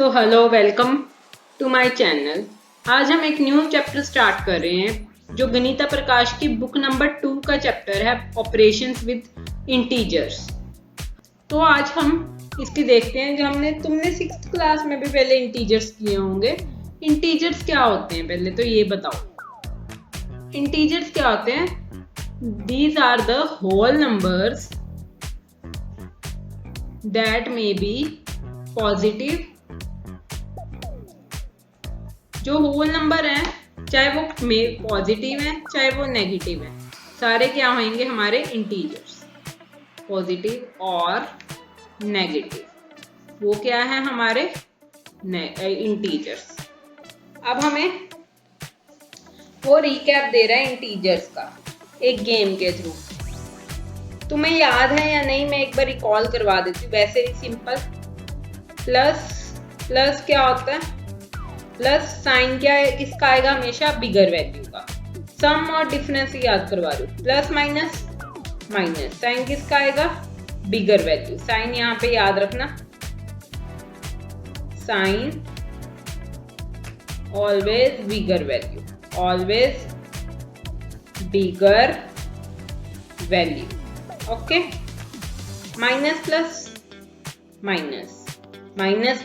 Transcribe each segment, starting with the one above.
So hello, welcome to my channel. आज हम एक न्यू चैप्टर स्टार्ट कर रहे हैं जो गणिता प्रकाश की बुक नंबर 2 का चैप्टर है, ऑपरेशंस विद इंटीजर्स। तो आज हम इसकी देखते हैं। जो तुमने 6th क्लास में भी पहले इंटीजर्स किए होंगे। इंटीजर्स क्या होते हैं पहले तो ये बताओ। इंटीजर्स क्या होते हैं? These are the whole numbers that may be positive. जो होल नंबर है, चाहे वो पॉजिटिव है चाहे वो नेगेटिव है, सारे क्या होंगे हमारे इंटीजर्स, पॉजिटिव और नेगेटिव। वो क्या है हमारे इंटीजर्स। अब हमें वो रिकैप दे रहा है इंटीजर्स का एक गेम के थ्रू। तुम्हें याद है या नहीं, मैं एक बार रिकॉल करवा देती हूँ। वैसे ही सिंपल। प्लस क्या होता है? प्लस साइन क्या है, किसका आएगा? हमेशा बिगर वैल्यू का। सम और डिफरेंस याद करवा रही हूँ। प्लस माइनस साइन किसका आएगा? बिगर वैल्यू। साइन यहाँ पे याद रखना, sign always bigger value, always bigger value. Okay. Minus plus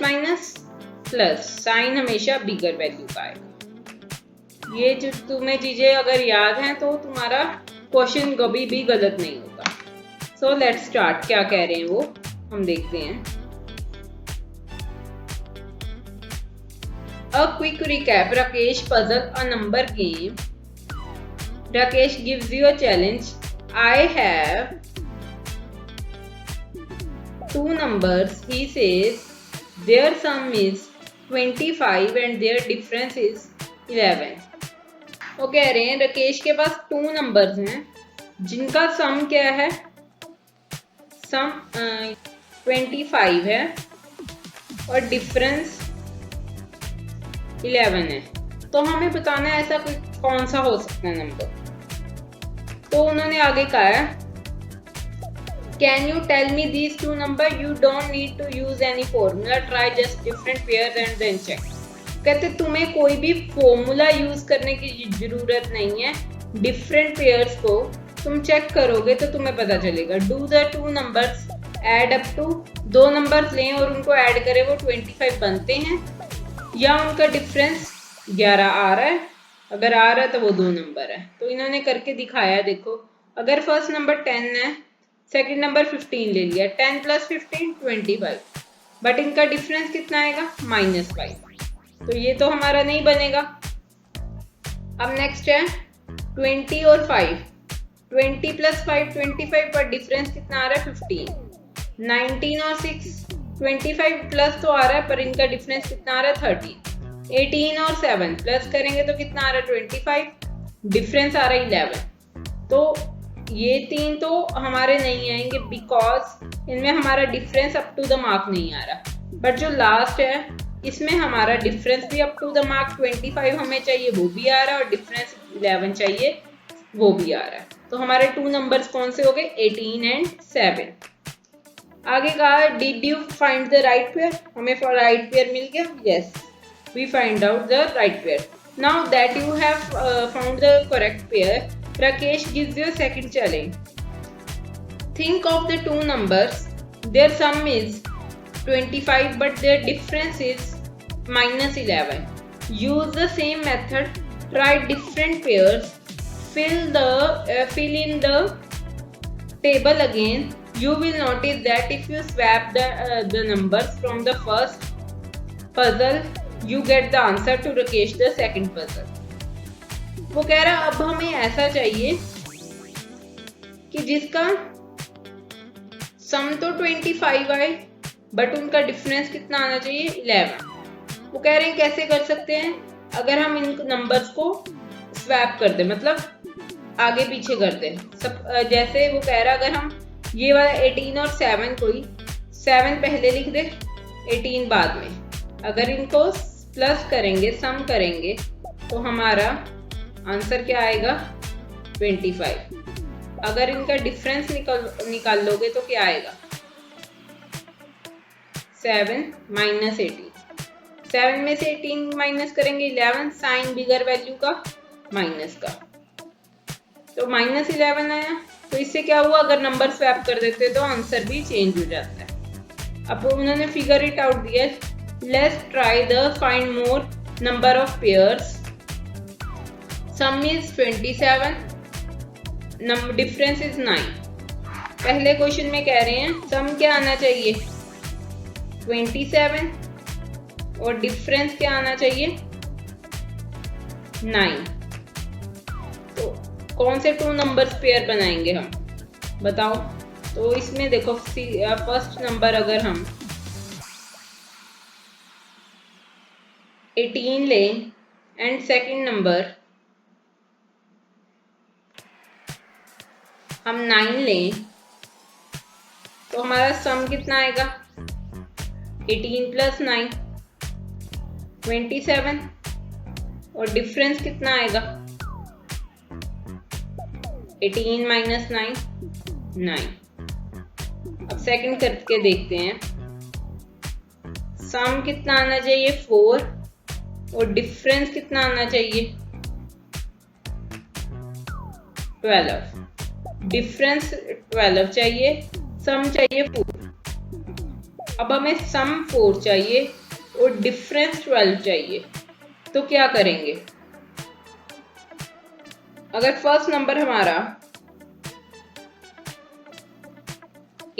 minus plus, sign हमेशा बिगर वैल्यू का आएगा। ये जो तुम्हें चीजें अगर याद हैं तो तुम्हारा क्वेश्चन कभी भी गलत नहीं होगा। So let's start. क्या कह रहे हैं वो हम देखते हैं। A quick recap. Rakesh puzzle a number game. Rakesh gives you a challenge. I have 2 numbers. He says their sum is 25 and their difference is 11. वो कह रहे हैं राकेश के पास 2 नंबर्स हैं जिनका सम क्या है? सम 25 है और डिफरेंस 11 है। तो हमें बताना है ऐसा कौन सा हो सकता है नंबर। तो उन्होंने आगे कहा है, can you tell me these 2 number? You don't need to use any formula, try just different pairs and then check. कहते तुम्हें कोई भी फॉर्मूला यूज करने की जरूरत नहीं है। डिफरेंट पेयर्स को तुम चेक करोगे तो तुम्हें पता चलेगा। Do the 2 numbers add up to. 2 numbers लें और उनको ऐड करें, वो 25 बनते हैं या उनका डिफरेंस 11 आ रहा है। अगर आ रहा है तो वो 2 नंबर है। तो इन्होंने करके दिखाया। देखो, अगर फर्स्ट नंबर 10 है, सेकंड नंबर 15 ले लिया, 10 + 15 25, बट इनका डिफरेंस कितना आएगा? -5। तो ये तो हमारा नहीं बनेगा। अब नेक्स्ट है 20 और 5। 20 + 5 25, पर डिफरेंस कितना आ रहा है? 15। 19 और 6 25 प्लस तो आ रहा है पर इनका डिफरेंस कितना आ रहा है? 13। 18 और 7 प्लस करेंगे तो कितना आ रहा है? 25। डिफरेंस आ रहा है 11। तो ये 3 तो हमारे नहीं आएंगे बिकॉज इनमें हमारा difference up to the mark नहीं आ रहा। बट जो लास्ट है इसमें हमारा डिफरेंस भी अप टू द मार्क 25 हमें चाहिए, वो भी आ रहा है, और डिफरेंस 11 चाहिए, वो भी आ रहा है। तो हमारे 2 नंबर्स कौन से हो गए? 18 एंड 7। आगे कहा, did you find the right pair? हमें राइट पेयर मिल गया। Yes, we find out the right pair. Now that you have found the correct pair, Rakesh gives you a second challenge. Think of the 2 numbers. Their sum is 25 but their difference is -11. Use the same method. Try different pairs. Fill in the table again. You will notice that if you swap the numbers from the first puzzle, you get the answer to Rakesh the second puzzle. वो कह रहा अब हमें ऐसा चाहिए कि जिसका सम तो 25 आए बट उनका डिफरेंस कितना आना चाहिए? 11। वो कह रहे हैं कैसे कर सकते हैं? अगर हम इन नंबर्स को स्वैप कर दें, मतलब आगे पीछे कर दें। सब जैसे वो कह रहा अगर हम ये वाला 18 और 7 कोई 7 पहले लिख दे, 18 बाद में, अगर इनको प्लस करेंगे, सम करेंगे, तो हमारा आंसर क्या आएगा? 25। अगर इनका डिफरेंस निकाल लोगे तो क्या आएगा? 7 - 18। 7 में से 18 माइनस करेंगे 11, साइन बिगर वैल्यू का माइनस का, तो -11 आया। तो इससे क्या हुआ, अगर नंबर स्वैप कर देते तो आंसर भी चेंज हो जाता है। अब उन्होंने फिगर इट आउट दिया, let's try the find more number of pairs, some is 27, difference is 9। पहले क्वेश्चन में कह रहे हैं सम क्या आना चाहिए 27 और डिफरेंस क्या आना चाहिए 9। तो कौन से 2 नंबर्स पेयर बनाएंगे हम, बताओ। तो इसमें देखो फर्स्ट नंबर अगर हम 18 लें एंड सेकंड नंबर हम 9 लें, तो हमारा सम कितना आएगा 18 प्लस 9 27, और डिफरेंस कितना आएगा 18 माइनस 9 9। अब सेकंड करके देखते हैं, सम कितना आना चाहिए 4 और डिफरेंस कितना आना चाहिए 12। डिफरेंस 12 चाहिए, सम चाहिए 4। अब हमें सम 4 चाहिए और डिफरेंस 12 चाहिए, तो क्या करेंगे। अगर फर्स्ट नंबर हमारा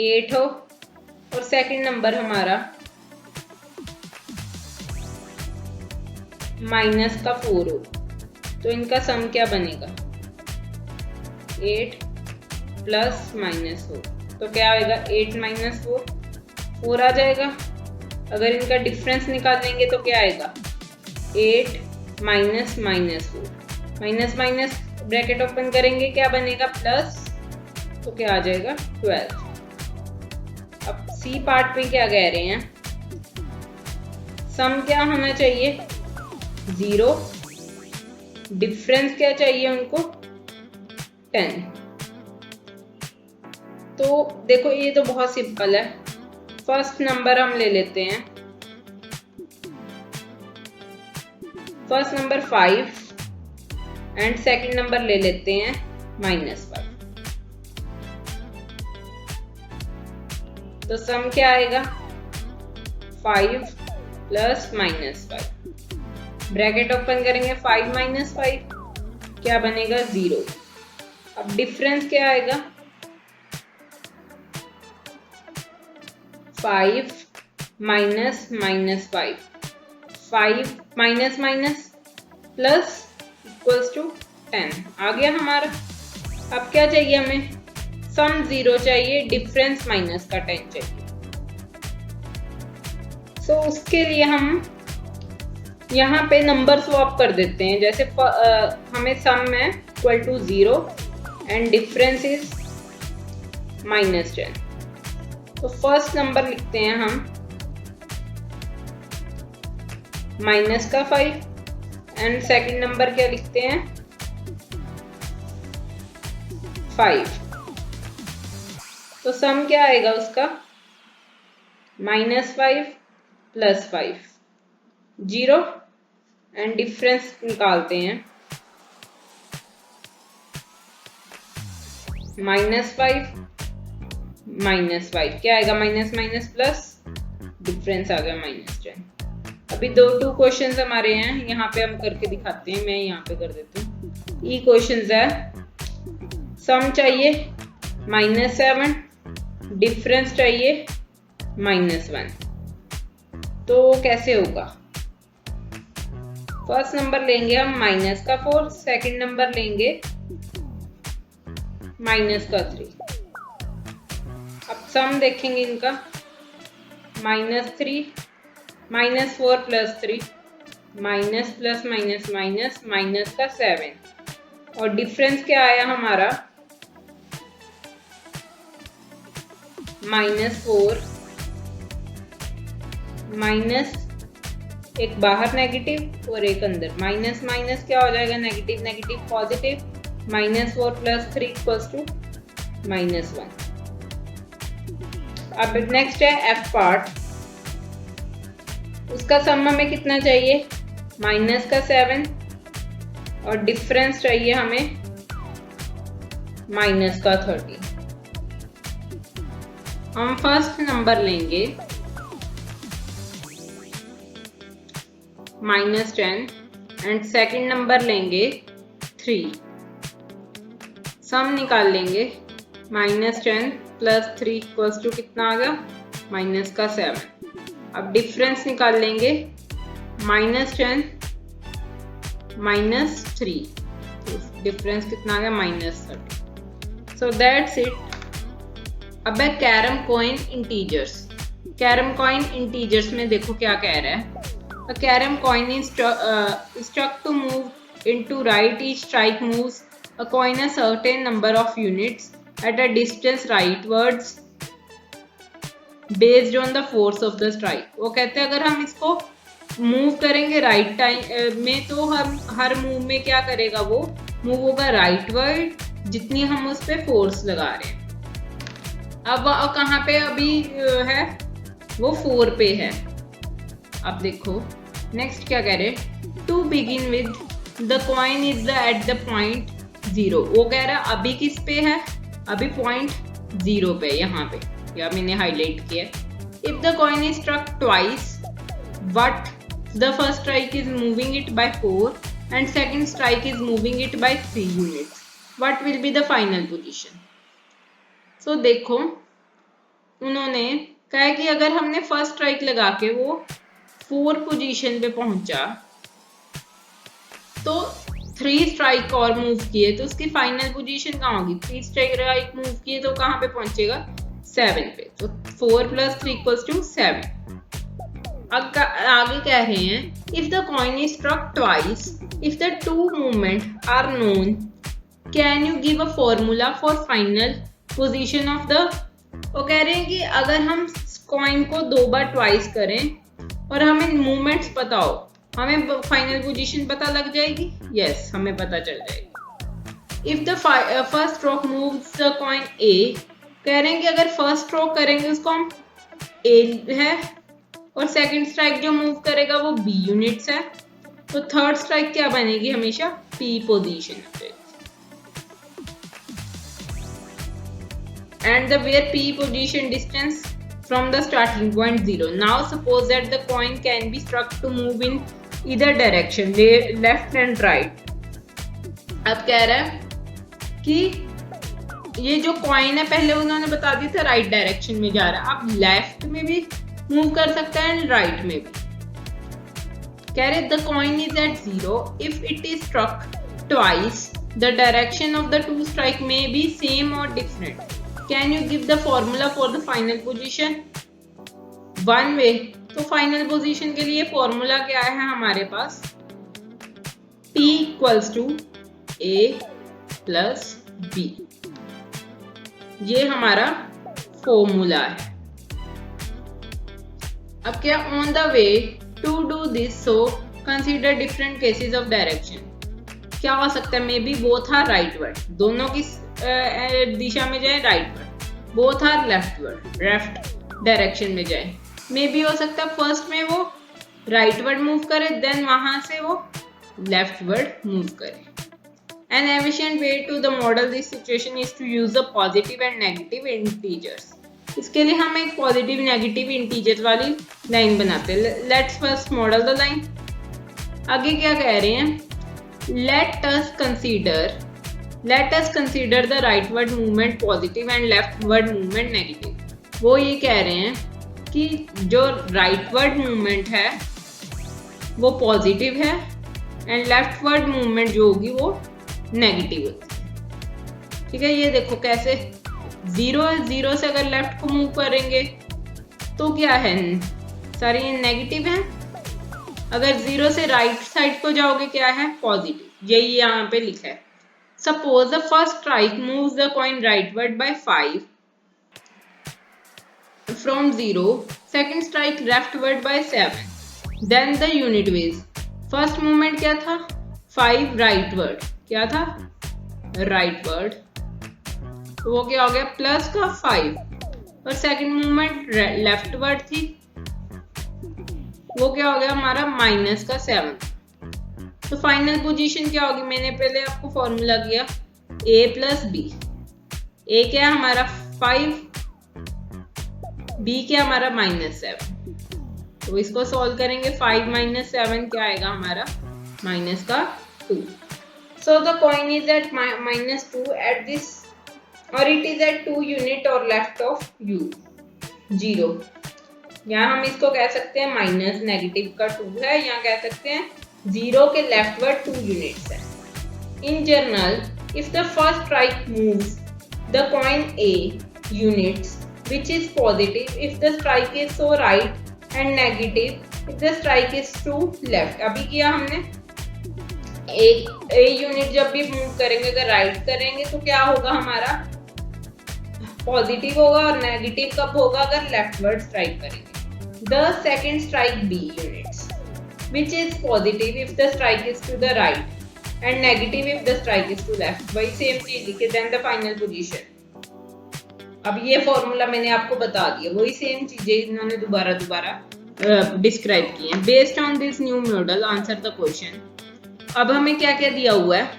8 हो और सेकंड नंबर हमारा -4 हो, तो इनका सम क्या बनेगा 8 प्लस माइनस हो, तो क्या आएगा 8 माइनस 4 आ जाएगा। अगर इनका डिफरेंस निकालेंगे तो क्या आएगा 8 minus -4, minus minus bracket open करेंगे क्या बनेगा प्लस, तो क्या आ जाएगा 12। अब सी पार्ट में क्या कह रहे हैं, सम क्या होना चाहिए 0, डिफरेंस क्या चाहिए उनको 10। तो देखो ये तो बहुत सिंपल है, फर्स्ट नंबर हम ले लेते हैं, first number 5 and second number ले लेते हैं -5। तो सम क्या आएगा 5 प्लस -5, ब्रैकेट ओपन करेंगे 5 माइनस 5 क्या बनेगा 0। अब डिफरेंस क्या आएगा 5 minus -5, 5 minus minus plus equals to 10 आ गया हमारा। अब क्या चाहिए हमें, सम 0 चाहिए, डिफरेंस माइनस का 10 चाहिए। सो उसके लिए हम यहाँ पे नंबर स्वैप कर देते हैं, जैसे हमें सम है equal to 0 and difference is -10। तो फर्स्ट नंबर लिखते हैं हम माइनस का 5 एंड सेकंड नंबर क्या लिखते हैं 5। तो सम क्या आएगा उसका -5 प्लस 5 0 एंड डिफरेंस निकालते हैं -5 क्या आएगा माइनस माइनस प्लस, डिफरेंस आ गया -10। अभी 2 क्वेश्चंस हमारे हैं, यहाँ पे हम करके दिखाते हैं, मैं यहाँ पे कर देती हूँ। ये क्वेश्चंस है, सम चाहिए -7, डिफरेंस चाहिए -1, तो कैसे होगा। फर्स्ट नंबर लेंगे हम -4, सेकंड नंबर लेंगे -3। अब सम देखेंगे इनका -3 -4 plus 3 minus plus minus minus minus का 7 और डिफरेंस क्या आया हमारा -4 माइनस एक बाहर नेगेटिव और एक अंदर माइनस माइनस क्या हो जाएगा negative negative positive -4 plus 3 equals to -1। अब नेक्स्ट है एफ पार्ट। उसका सम हमें कितना चाहिए, माइनस का 7, और डिफरेंस चाहिए हमें माइनस का 30। हम फर्स्ट नंबर लेंगे -10 एंड सेकंड नंबर लेंगे 3। सम निकाल लेंगे, -10 प्लस 3 इक्वल्स टू कितना आ गया, माइनस का 7। अब डिफरेंस निकाल लेंगे, -10 -3, डिफरेंस कितना आ गया, -30। So that's it. अब है carrom coin integers. Carrom coin integers में देखो क्या कह रहा है, a carom coin is struck to move into right. Each strike moves a coin a certain number of units at a distance rightwards based on the force of the strike. वो कहते हैं अगर हम इसको मूव करेंगे right time में तो हम हर मूव में क्या करेगा, वो मूव होगा राइटवर्ड जितनी हम उस पर फोर्स लगा रहे हैं। अब कहाँ पे अभी है, वो 4 पे है। अब देखो नेक्स्ट क्या कह रहे, to begin with the coin is at the point 0। वो कह रहा है अभी किस पे है, अभी पॉइंट 0 पे, यहाँ पे, या मैंने हाईलाइट किया। If the coin is struck twice but the first strike is moving it by 4 and second strike is moving it by 3 units, what will be the final position. So देखो उन्होंने कहा कि अगर हमने फर्स्ट स्ट्राइक लगा के वो 4 position पे पहुंचा तो 3 स्ट्राइक और मूव किए तो उसकी फाइनल पोजीशन कहाँ होगी, 3 स्ट्राइक मूव किए तो कहाँ पे पहुंचेगा, 7 पे। तो 4 + 3 = 7। अब आगे कह रहे हैं if the coin is struck twice, if the 2 movement are known, can you give a formula for final position of the. वो कह रहे हैं कि अगर हम कॉइन को 2 बार ट्वाइस करें और हमें मूवमेंट्स पता हो, हमें फाइनल पोजीशन पता लग जाएगी। यस, हमें पता चल जाएगी। If the first stroke moves the coin A, कह रहे हैं कि अगर फर्स्ट स्ट्रोक करेंगे उसको हम ए है और सेकंड स्ट्राइक जो मूव करेगा वो बी यूनिट्स है, तो थर्ड स्ट्राइक क्या बनेगी, हमेशा पी पोजीशन पे। And the where P position distance from the starting point 0. Now suppose that the coin can be struck to move in either direction, left and right. अब कह रहा है कि ये जो कॉइन है पहले उन्होंने बता दिया था राइट डायरेक्शन में जा रहा है, अब लेफ्ट में भी मूव कर सकता है एंड राइट में भी। कह रहे the coin is at 0 if it is struck twice, the direction of the 2 strike may be same or different. Can you give the formula for the final position? One way, तो final position के लिए formula क्या है हमारे पास, P = A + B, ये हमारा formula है। अब क्या, on the way to do this so consider different cases of direction. क्या हो सकता है, maybe both are rightward, दोनों की दिशा में जाए rightward, both are leftward, left direction में जाए। मे बी हो सकता है फर्स्ट में वो राइटवर्ड मूव करे देन वहां से वो लेफ्टवर्ड मूव करे। An efficient way to the model this situation is to use the positive and negative integers. इसके लिए हम एक पॉजिटिव नेगेटिव इंटीजर वाली लाइन बनाते हैं। Let's first model the line. आगे क्या कह रहे हैं, let us consider the rightward movement positive and leftward movement negative। वो ये कह रहे हैं कि जो rightward movement है वो पॉजिटिव है एंड लेफ्टवर्ड मूवमेंट जो होगी वो नेगेटिव होगी। ठीक है, ये देखो कैसे 0 से अगर लेफ्ट को मूव करेंगे तो क्या है, सारे ये नेगेटिव है। अगर 0 से राइट साइड को जाओगे क्या है, पॉजिटिव, यही यहाँ पे लिखा है। Suppose the first strike moves the coin rightward by 5 from 0, second strike leftward by 7, then the unit ways. First movement क्या था, 5 राइटवर्ड, क्या था राइटवर्ड, तो वो क्या हो गया प्लस का 5, और सेकंड मूवमेंट लेफ्टवर्ड थी वो क्या हो गया हमारा माइनस का 7। तो फाइनल पोजीशन क्या होगी, मैंने पहले आपको फॉर्मूला किया a प्लस बी। ए क्या है हमारा 5, बी क्या हमारा -7। तो इसको सॉल्व करेंगे, 5 - 7 क्या आएगा हमारा -2। So the coin is at -2 at this, और इट इज एट 2 यूनिट और लेफ्ट ऑफ u 0। यहाँ हम इसको कह सकते हैं माइनस नेगेटिव का 2 है, यहाँ कह सकते हैं 0 के लेफ्टवर्ड 2 यूनिट्स है। In general if the first strike moves the coin a units which is positive if the strike is so right and negative if the strike is to left। अभी किया हमने एक a यूनिट जब भी move करेंगे, अगर right करेंगे तो क्या होगा हमारा पॉजिटिव होगा, और नेगेटिव कब होगा अगर लेफ्टवर्ड स्ट्राइक करेंगे। The second strike b units which is positive if the strike is to the right and negative if the strike is to left। वही सेम चीज लिखे, then the final position। अब ये formula मैंने आपको बता दिया, वही सेम चीजें इन्होंने दोबारा डिस्क्राइब की हैं। Based on this new model answer the question. अब हमें क्या क्या दिया हुआ है,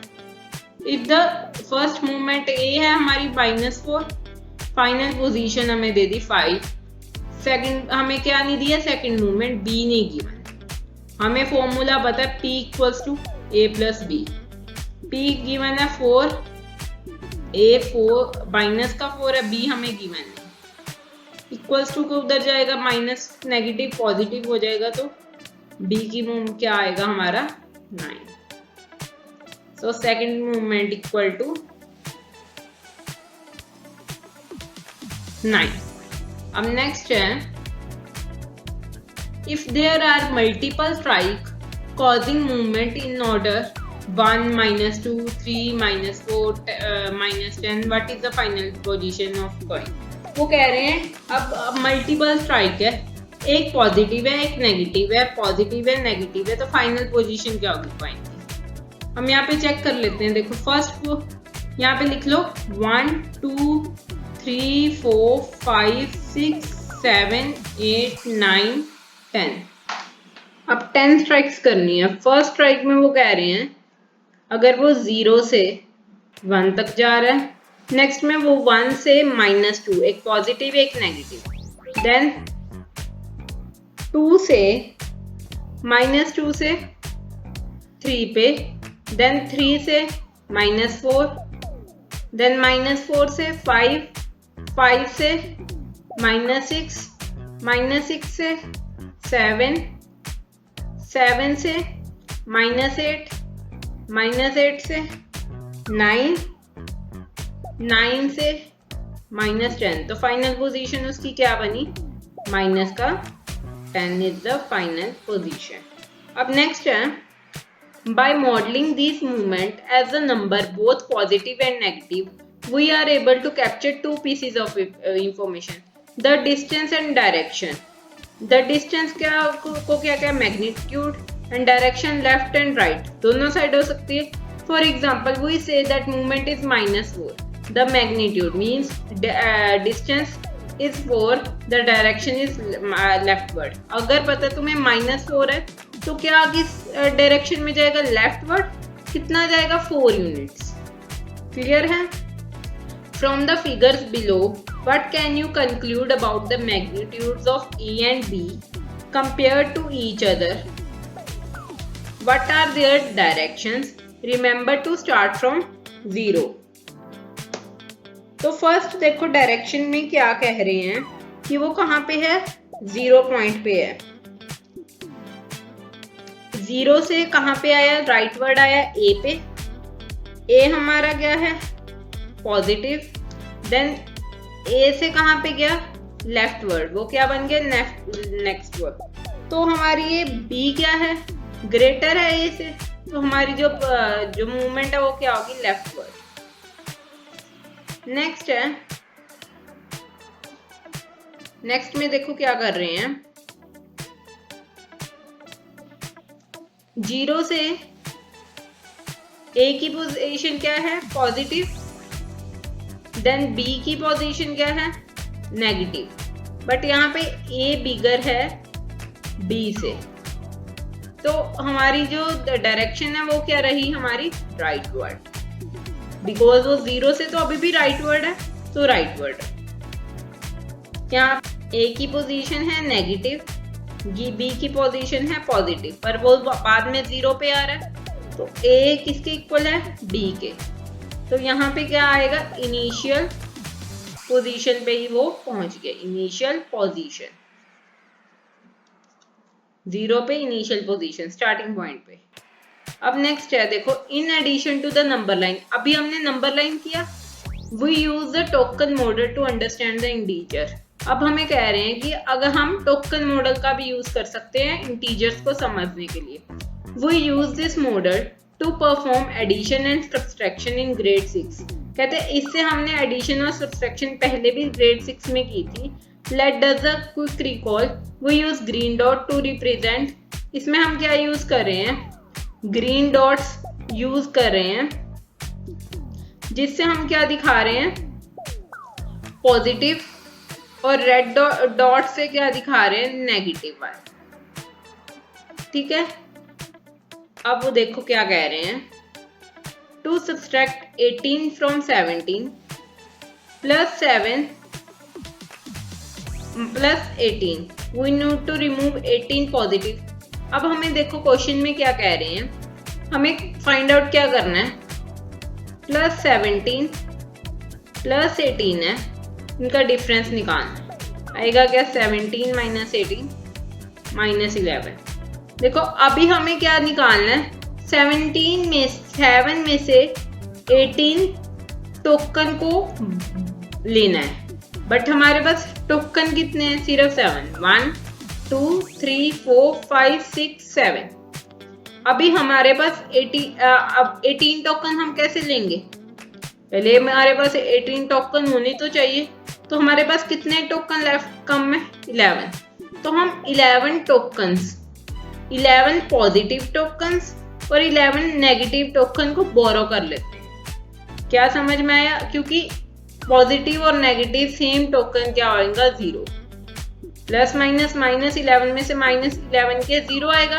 इफ द फर्स्ट मूवमेंट ए है हमारी -4, फाइनल पोजीशन हमें दे दी 5, सेकंड हमें क्या नहीं दिया, सेकंड मूवमेंट बी नहीं गिवन। हमें फॉर्मूला पता है P = A + B। P given है 4, A 4 -4 है, B हमें गिवन है। इक्वल्स टू को उधर जाएगा माइनस, नेगेटिव पॉजिटिव हो जाएगा, तो B की मूव क्या आएगा हमारा 9। So second movement equal to 9। अब नेक्स्ट है, if there are multiple strike causing movement in order 1 -2 3 -4 -10 what is the final position of coin. वो कह रहे हैं अब मल्टीपल स्ट्राइक है, एक पॉजिटिव है एक नेगेटिव है, पॉजिटिव है नेगेटिव है, तो फाइनल पोजीशन क्या होगी कॉइन की। हम यहाँ पे चेक कर लेते हैं। देखो फर्स्ट को यहाँ पे लिख लो 1 2 3 4 5 6 7 8 9 10। अब 10 स्ट्राइक्स करनी है। फर्स्ट स्ट्राइक में वो कह रहे हैं अगर वो 0 से 1 तक जा रहा है, नेक्स्ट में वो 1 से -2, एक पॉजिटिव एक नेगेटिव, देन 2 से -2 से 3 पे, देन 3 से -4, देन -4 से 5, 5 से -6, -6 से 7, 7 से -8, -8 से 9, 9 से -10। तो फाइनल पोजीशन उसकी क्या बनी, -10 इज द फाइनल पोजीशन। अब नेक्स्ट है, by modeling these movement as a number both positive and negative we are able to capture two pieces of information, the distance and direction। the distance को क्या magnitude and direction left and right दोनों side हो सकती है। for example we say that movement is -4, the magnitude means distance is 4, the direction is leftward। अगर पता तुम्हें -4 है तो क्या किस डायरेक्शन में जाएगा, लेफ्टवर्ड। कितना जाएगा 4 यूनिट्स। क्लियर है। From the figures below what can you conclude about the magnitudes of A and B compared to each other, what are their directions, remember to start from 0। तो first देखो direction में क्या कह रहे हैं कि वो कहाँ पे है, 0 पॉइंट पे है। 0 से कहाँ पे आया, राइट वर्ड आया ए पे। ए हमारा क्या है पॉजिटिव, देन ए से कहाँ पे गया लेफ्ट वर्ड, वो क्या बन गया नेक्स्ट वर्ड। तो हमारी ये बी क्या है, ग्रेटर है ए से, तो हमारी जो मूवमेंट है वो क्या होगी, लेफ्ट वर्ड। नेक्स्ट है, नेक्स्ट में देखो क्या कर रहे हैं, 0 से ए की पोजीशन क्या है पॉजिटिव, देन बी की पोजीशन क्या है नेगेटिव, बट यहाँ पे ए बिगर है बी से। तो हमारी जो डायरेक्शन है वो क्या रही हमारी, राइटवर्ड, बिकॉज वो 0 से तो अभी भी राइटवर्ड है, तो राइटवर्ड। यहाँ ए की पोजीशन है नेगेटिव, बी की पोजीशन है पॉजिटिव, पर वो बाद में 0 पे आ रहा है, तो ए किसके इक्वल है, बी के। तो यहाँ पे क्या आएगा, इनिशियल पोजीशन पे ही वो पहुंच गया, इनिशियल पोजीशन 0 पे, इनिशियल पोजीशन स्टार्टिंग पॉइंट पे। अब नेक्स्ट है देखो, in addition to the number line, अभी हमने नंबर लाइन किया, we use the token model to understand the integer. अब हमें कह रहे हैं कि अगर हम टोकन मॉडल का भी यूज कर सकते हैं इंटीजर्स को समझने के लिए। We use this model to perform addition and subtraction in grade 6। कहते हैं इससे हमने एडिशन और सब्सट्रैक्शन पहले भी ग्रेड 6 में की थी। Let does a quick recall, we use green dot to represent, इसमें हम क्या यूज कर रहे हैं, ग्रीन डॉट्स यूज कर रहे हैं, जिससे हम क्या दिखा रहे हैं, पॉजिटिव, और रेड डॉट से क्या दिखा रहे हैं, नेगेटिव वाला। ठीक है, अब वो देखो क्या कह रहे हैं, to subtract 18 from 17 plus 7 plus 18, we need to remove 18 positive. अब हमें देखो क्वेश्चन में क्या कह रहे हैं, हमें फाइंड आउट क्या करना है, प्लस 17 प्लस 18 है, इनका डिफरेंस निकालना आएगा क्या, 17 माइनस 18 माइनस 11। देखो अभी हमें क्या निकालना है, 17 में 7 में से 18 टोकन को लेना है, बट हमारे पास टोकन कितने हैं, सिर्फ 7, 1 2 3 4 5 6 7। अभी हमारे पास 18 टोकन हम कैसे लेंगे, पहले हमारे पास 18 टोकन होने तो चाहिए, तो हमारे पास कितने टोकन लेफ्ट कम है, 11। तो हम 11 टोकन्स, 11 पॉजिटिव टोकन्स और 11 नेगेटिव टोकन को बोरो कर लेते हैं। क्या समझ में आया, क्योंकि पॉजिटिव और नेगेटिव सेम टोकन क्या होगा, 0, प्लस माइनस माइनस 11 में से माइनस 11 के 0 आएगा।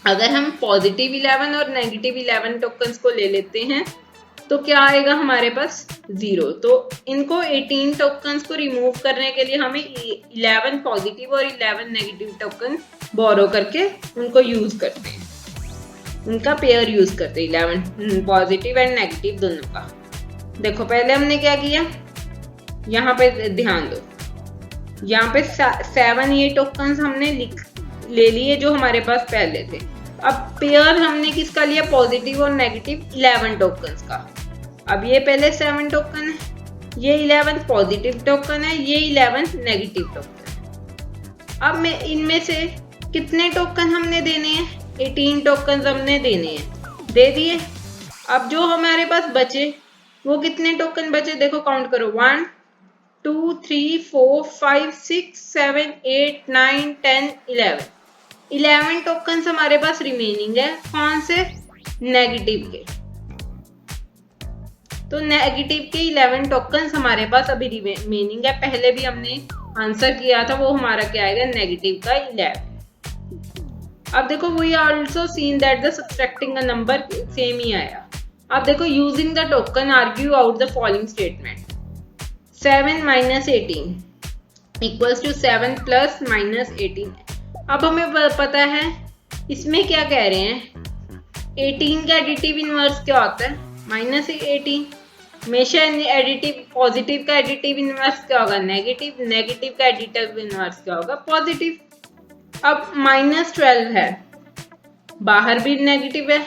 अगर हम पॉजिटिव 11 और नेगेटिव 11 टोकन्स को ले लेते हैं तो क्या आएगा हमारे पास, 0। तो इनको 18 टोकन्स को रिमूव करने के लिए हमें 11 पॉजिटिव और 11 नेगेटिव टोकन बोरो करके उनको यूज करते हैं, उनका पेयर यूज करते हैं, 11 पॉजिटिव एंड नेगेटिव दोनों का। देखो पहले हमने क्या किया, यहाँ पे ध्यान दो, यहाँ पे 7 ये टोकन्स हमने ले लिए जो हमारे पास पहले थे। अब पेयर हमने किसका लिया, पॉजिटिव और नेगेटिव 11 टोकन्स का। अब ये पहले 7 टोकन है, ये 11 पॉजिटिव टोकन है, ये 11 नेगेटिव टोकन है। अब मैं इनमें से कितने टोकन हमने देने हैं, 18 टोकन हमने देने हैं, दे दिए। अब जो हमारे पास बचे वो कितने टोकन बचे, देखो काउंट करो, 1 2 3 4 5 6 7 8 9 10 11 टोकन हमारे पास रिमेनिंग है, कौन से, नेगेटिव के। तो नेगेटिव के 11 टोकन हमारे पास अभी रिमेनिंग है, पहले भी हमने आंसर किया था, वो हमारा क्या आएगा, नेगेटिव का 11। अब देखो we also seen that the subtracting a number same ही आया। अब देखो using the token argue out the following statement, 7 minus 18 equals to 7 plus minus 18। अब हमें पता है इसमें क्या कह रहे हैं, 18 का एडिटिव इनवर्स क्या होता है, माइनस 18। हमेशा एडिटिव, पॉजिटिव का एडिटिव इनवर्स क्या होगा, नेगेटिव, नेगेटिव का एडिटिव इनवर्स क्या होगा, पॉजिटिव। अब माइनस 12 है, बाहर भी नेगेटिव है,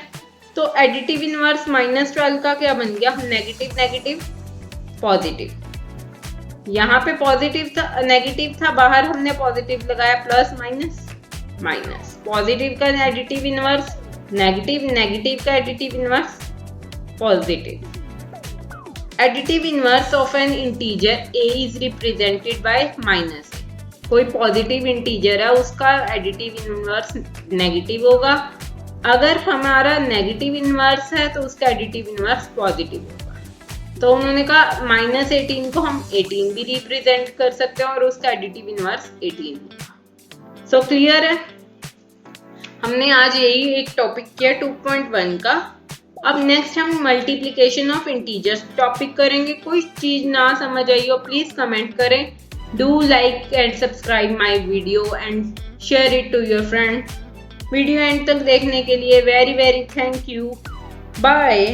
तो एडिटिव इनवर्स माइनस 12 का क्या बन गया, नेगेटिव नेगेटिव पॉजिटिव। यहाँ पे पॉजिटिव था, नेगेटिव था, बाहर हमने पॉजिटिव लगाया, प्लस माइनस माइनस। पॉजिटिव का एडिटिव इनवर्स नेगेटिव, नेगेटिव का additive inverse positive. Additive inverse of N integer a is represented by minus. कोई पॉजिटिव इंटीजर है उसका एडिटिव इनवर्स नेगेटिव होगा, अगर हमारा नेगेटिव इनवर्स है तो उसका एडिटिव इनवर्स पॉजिटिव होगा। तो उन्होंने कहा माइनस 18 को हम 18 भी रिप्रेजेंट कर सकते हैं और उसका एडिटिव इनवर्स 18 होगा। सो क्लियर है? हमने आज यही एक टॉपिक किया 2.1 का। अब नेक्स्ट हम मल्टीप्लिकेशन ऑफ इंटीजर्स टॉपिक करेंगे। कोई चीज ना समझ आई हो प्लीज कमेंट करें। Do like and subscribe my video and share it to your friend. Video end तक देखने के लिए very very thank you. Bye.